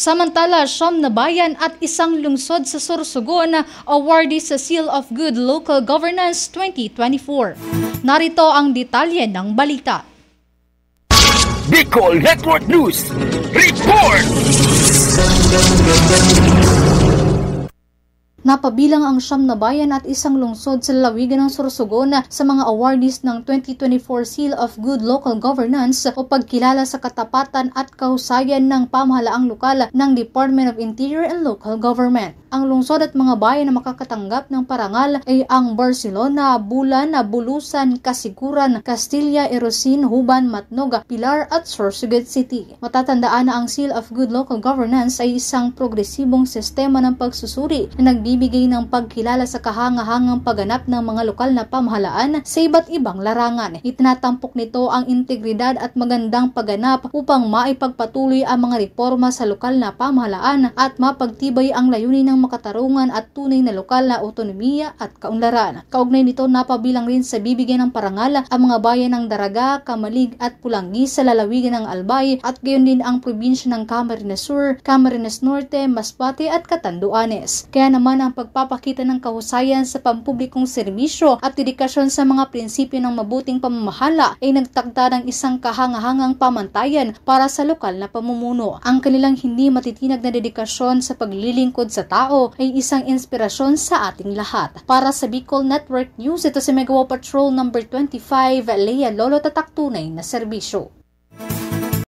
Samantala, 9 na bayan at isang lungsod sa Sorsogon na awardee sa Seal of Good Local Governance 2024. Narito ang detalye ng balita. Bicol Network News Report! Napabilang ang 9 na bayan at isang lungsod sa lalawigan ng Sorsogon sa mga awardees ng 2024 Seal of Good Local Governance o pagkilala sa katapatan at kahusayan ng pamahalaang lokal ng Department of Interior and Local Government. Ang lungsod at mga bayan na makakatanggap ng parangal ay ang Barcelona, Bulan, Bulusan, Kasiguran, Castilla, Erosin, Huban, Matnog, Pilar at Sorsogon City. Matatandaan na ang Seal of Good Local Governance ay isang progresibong sistema ng pagsusuri na nagbibigay ng pagkilala sa kahangahangang pagganap ng mga lokal na pamahalaan sa iba't ibang larangan. Itinatampok nito ang integridad at magandang pagganap upang maipagpatuloy ang mga reforma sa lokal na pamahalaan at mapagtibay ang layunin ng makatarungan at tunay na lokal na otonomiya at kaunlaran. Kaugnay nito, napabilang rin sa bibigyan ng parangal ang mga bayan ng Daraga, Kamalig at Pulangi sa lalawigan ng Albay at gayon din ang probinsya ng Camarines Sur, Camarines Norte, Masbate at Catanduanes. Kaya naman ang pagpapakita ng kahusayan sa pampublikong serbisyo at dedikasyon sa mga prinsipyo ng mabuting pamamahala ay nagtakda ng isang kahangahangang pamantayan para sa lokal na pamumuno. Ang kanilang hindi matitinag na dedikasyon sa paglilingkod sa tao ay isang inspirasyon sa ating lahat. Para sa Bicol Network News, ito si Megawa Patrol number 25, Leia Lolo, tatak tunay na serbisyo.